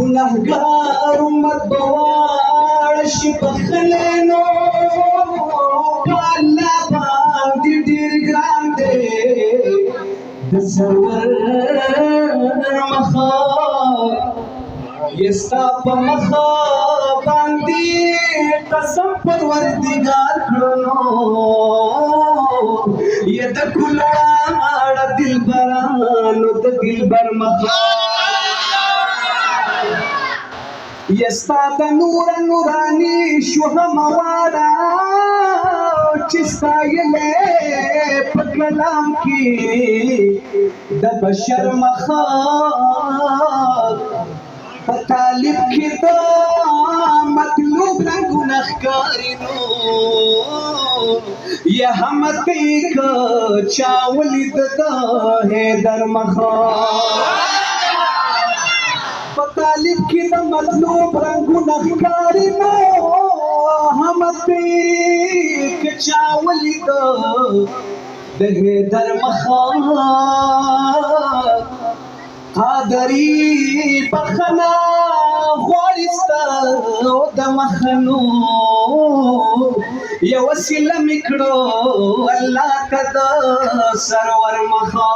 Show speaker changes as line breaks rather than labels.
ګناهګار امت به واړه شي بخښلی نو په الله باندې ډېر ګران دی د سرور مخه یې ستا په مخه باندې قسم پروردګار کړو یې د کلاړه دلبرانو د دلبر مخه یې ستا د نور نوراني شو همواره چې ستایلې په کلام کې د بشر مخه په طالب کې دا مطلوب رنګونه ښکاري نو یا هم که چا ولید د حیدر مخه په طالب کې د مطلوب رنګونه ښکاري نو هم که چا ولید د حیدر مخه قادری بخنا غواړي ستا د مخنو یو وسیله مې کړو الله ته د سرور مخه